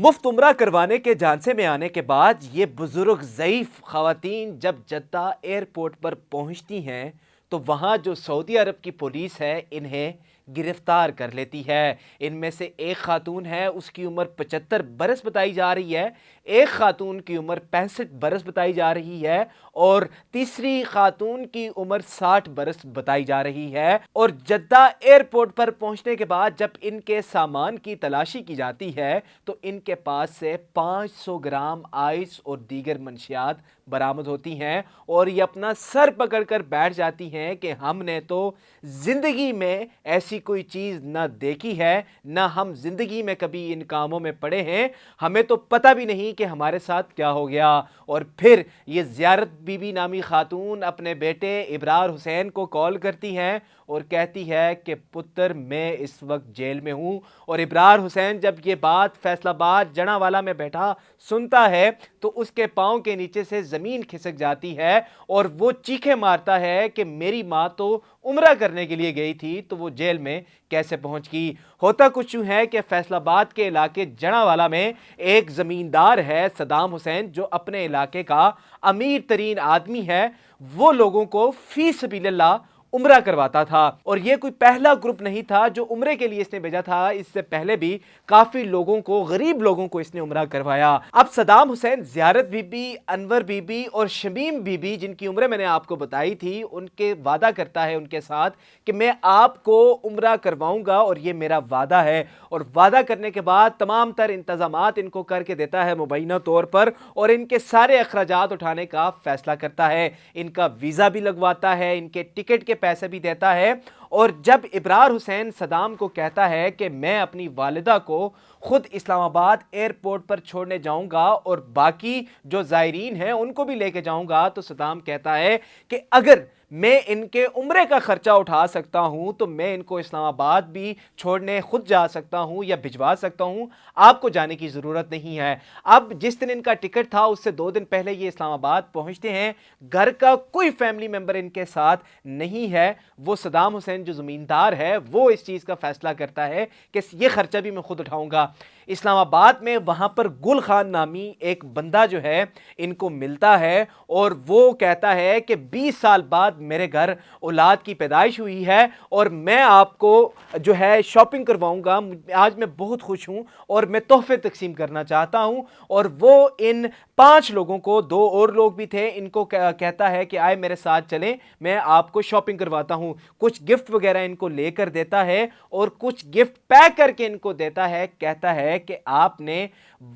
मुफ्त उम्रा करवाने के झांसे में आने के बाद ये बुजुर्ग ज़ईफ़ ख़वातीन जब जद्दा एयरपोर्ट पर पहुंचती हैं तो वहाँ जो सऊदी अरब की पुलिस है इन्हें गिरफ्तार कर लेती है। इनमें से एक खातून है, उसकी उम्र 75 बरस बताई जा रही है, एक खातून की उम्र 65 बरस बताई जा रही है और तीसरी खातून की उम्र 60 बरस बताई जा रही है। और जद्दा एयरपोर्ट पर पहुंचने के बाद जब इनके सामान की तलाशी की जाती है तो इनके पास से 500 ग्राम आइस और दीगर मंशियात बरामद होती हैं और ये अपना सर पकड़कर बैठ जाती हैं कि हमने तो जिंदगी में ऐसी कोई चीज़ ना देखी है, ना हम जिंदगी में कभी इन कामों में पड़े हैं, हमें तो पता भी नहीं कि हमारे साथ क्या हो गया। और फिर ये ज़ियारत बीबी नामी खातून अपने बेटे इब्रार हुसैन को कॉल करती हैं और कहती है कि पुत्र मैं इस वक्त जेल में हूँ। और इब्रार हुसैन जब ये बात फैसलाबाद जनावाला में बैठा सुनता है तो उसके पाँव के नीचे से ज़मीन खिसक जाती है और वो चीखें मारता है कि मेरी माँ तो उम्रा करने के लिए गई थी तो वो जेल में कैसे पहुंच गई। होता कुछ यूँ है कि फैसलाबाद के इलाके जनावाला में एक ज़मींदार है सदाम हुसैन, जो अपने इलाके का अमीर तरीन आदमी है। वो लोगों को फी सबीलिल्लाह उम्रा करवाता था और ये कोई पहला ग्रुप नहीं था जो उम्रे के लिए इसने भेजा था। इससे पहले भी काफ़ी लोगों को, गरीब लोगों को इसने उम्रा करवाया। अब सदाम हुसैन ज़ियारत बीबी, अनवर बीबी और शमीम बीबी, जिनकी उम्रें मैंने आपको बताई थी, उनके वादा करता है उनके साथ कि मैं आपको उम्रा करवाऊंगा और ये मेरा वादा है। और वादा करने के बाद तमाम तर इंतजामात इनको करके देता है मुबैना तौर पर और इनके सारे अखराजात उठाने का फैसला करता है। इनका वीज़ा भी लगवाता है, इनके टिकट के पैसे भी देता है। और जब इब्रार हुसैन सदाम को कहता है कि मैं अपनी वालिदा को खुद इस्लामाबाद एयरपोर्ट पर छोड़ने जाऊंगा और बाकी जो ज़ायरीन हैं उनको भी लेके जाऊंगा, तो सदाम कहता है कि अगर मैं इनके उम्रे का खर्चा उठा सकता हूं तो मैं इनको इस्लामाबाद भी छोड़ने खुद जा सकता हूं या भिजवा सकता हूं, आपको जाने की ज़रूरत नहीं है। अब जिस दिन इनका टिकट था उससे 2 दिन पहले ये इस्लामाबाद पहुंचते हैं। घर का कोई फैमिली मेम्बर इनके साथ नहीं है। वो सदाम हुसैन जो ज़मींदार है वो इस चीज़ का फैसला करता है कि ये खर्चा भी मैं खुद उठाऊंगा। इस्लामाबाद में वहाँ पर गुल खान नामी एक बंदा जो है इनको मिलता है और वो कहता है कि 20 साल बाद मेरे घर औलाद की पैदाइश हुई है और मैं आपको जो है शॉपिंग करवाऊंगा, आज मैं बहुत खुश हूँ और मैं तोहफे तकसीम करना चाहता हूँ। और वो इन 5 लोगों को, 2 और लोग भी थे, इनको कहता है कि आए मेरे साथ चलें, मैं आपको शॉपिंग करवाता हूँ। कुछ गिफ्ट वगैरह इनको लेकर देता है और कुछ गिफ्ट पैक करके इनको देता है। कहता है कि आपने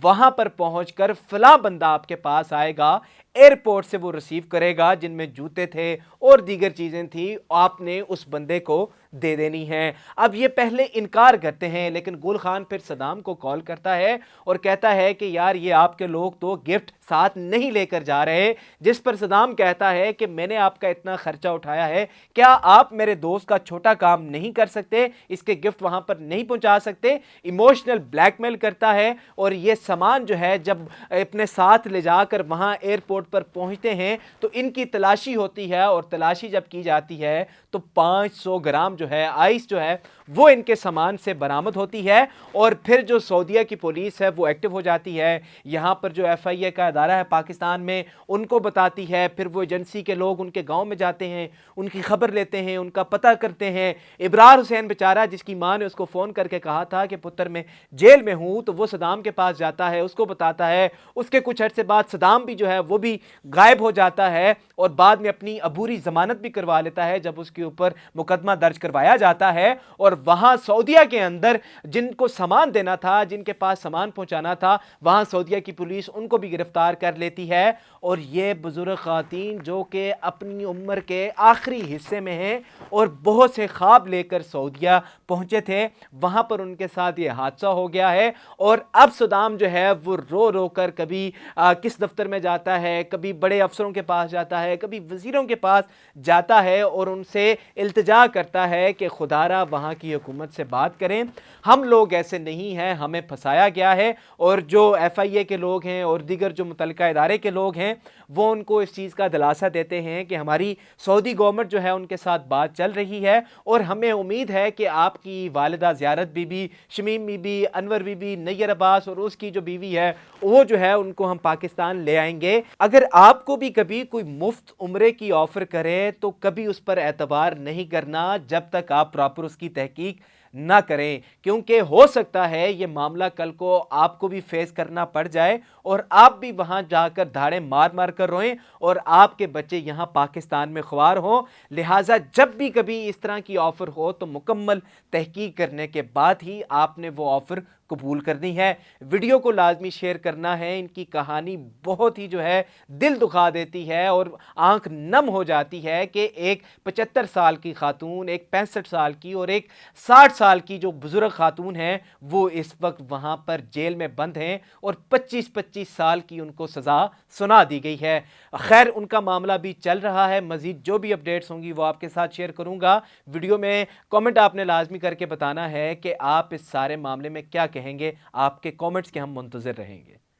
वहां पर पहुंचकर फला बंदा आपके पास आएगा, एयरपोर्ट से वो रिसीव करेगा, जिनमें जूते थे और दीगर चीजें थी, आपने उस बंदे को दे देनी है। अब ये पहले इनकार करते हैं लेकिन गुल खान फिर सदाम को कॉल करता है और कहता है कि यार ये आपके लोग तो गिफ्ट साथ नहीं लेकर जा रहे। जिस पर सदाम कहता है कि मैंने आपका इतना खर्चा उठाया है, क्या आप मेरे दोस्त का छोटा काम नहीं कर सकते, इसके गिफ्ट वहां पर नहीं पहुंचा सकते। इमोशनल ब्लैकमेल करता है और ये सामान जो है जब अपने साथ ले जाकर वहां एयरपोर्ट पर पहुंचते हैं तो इनकी तलाशी होती है और तलाशी जब की जाती है तो 500 ग्राम जो है आइस जो है वो इनके सामान से बरामद होती है। और फिर जो सऊदीया की पुलिस है वो एक्टिव हो जाती है। यहाँ पर जो FIA का अदारा है पाकिस्तान में उनको बताती है। फिर वो एजेंसी के लोग उनके गांव में जाते हैं, उनकी खबर लेते हैं, उनका पता करते हैं। इब्रार हुसैन बेचारा, जिसकी माँ ने उसको फ़ोन करके कहा था कि पुत्र मैं जेल में हूँ, तो वो सदाम के पास जाता है, उसको बताता है। उसके कुछ अर्से बाद सदाम भी जो है वो भी गायब हो जाता है और बाद में अपनी अबूरी ज़मानत भी करवा लेता है जब उसके ऊपर मुकदमा दर्ज करवाया जाता है। और वहां सऊदीया के अंदर जिनको सामान देना था, जिनके पास सामान पहुंचाना था, वहां सऊदीया की पुलिस उनको भी गिरफ्तार कर लेती है। और ये बुजुर्ग खातीन जो कि अपनी उम्र के आखिरी हिस्से में हैं और बहुत से ख्वाब लेकर सऊदीया पहुंचे थे, वहां पर उनके साथ ये हादसा हो गया है। और अब सदाम जो है वो रो रो कर कभी किस दफ्तर में जाता है, कभी बड़े अफसरों के पास जाता है, कभी वजीरों के पास जाता है और उनसे इल्तिजा करता है कि खुदारा वहाँ की हुकूमत से बात करें, हम लोग ऐसे नहीं हैं, हमें फंसाया गया है। और जो FIA के लोग हैं और दीगर जो मुतल्लिका इदारे के लोग हैं वो उनको इस चीज़ का दिलासा देते हैं कि हमारी सऊदी गवर्नमेंट जो है उनके साथ बात चल रही है और हमें उम्मीद है कि आपकी वालिदा ज़ियारत बीबी, शमीम बीबी, अनवर बीबी, नैयर अब्बास और کی جو بیوی ہے وہ جو ہے ان کو ہم پاکستان لے آئیں گے۔ اگر آپ کو بھی کبھی کوئی مفت عمرے کی آفر کرے تو کبھی اس پر اعتبار نہیں کرنا جب تک آپ پراپر اس کی تحقیق نہ کریں، کیونکہ ہو سکتا ہے یہ معاملہ کل کو آپ کو بھی فیس کرنا پڑ جائے اور آپ بھی وہاں جا کر دھاڑے مار مار کر روئیں اور آپ کے بچے یہاں پاکستان میں خوار ہوں۔ لہٰذا جب بھی کبھی اس طرح کی آفر ہو تو مکمل تحقیق کرنے کے بعد ہی آپ نے وہ آفر قبول کرنی ہے۔ ویڈیو کو لازمی شیئر کرنا ہے، ان کی کہانی بہت ہی جو ہے دل دکھا دیتی ہے اور آنکھ نم ہو جاتی ہے کہ ایک 75 سال کی خاتون، ایک 65 سال کی اور ایک 60 سال کی جو بزرگ خاتون ہیں وہ اس وقت وہاں پر جیل میں بند ہیں اور 25 سال کی ان کو سزا سنا دی گئی ہے۔ خیر ان کا معاملہ بھی چل رہا ہے، مزید جو بھی اپڈیٹس ہوں گی وہ آپ کے ساتھ شیئر کروں گا۔ ویڈیو میں کامنٹ آپ نے لازمی کر کے بتانا ہے کہ آپ اس سارے معاملے میں کیا کہیں گے، آپ کے کامنٹس کے ہم منتظر رہیں گے۔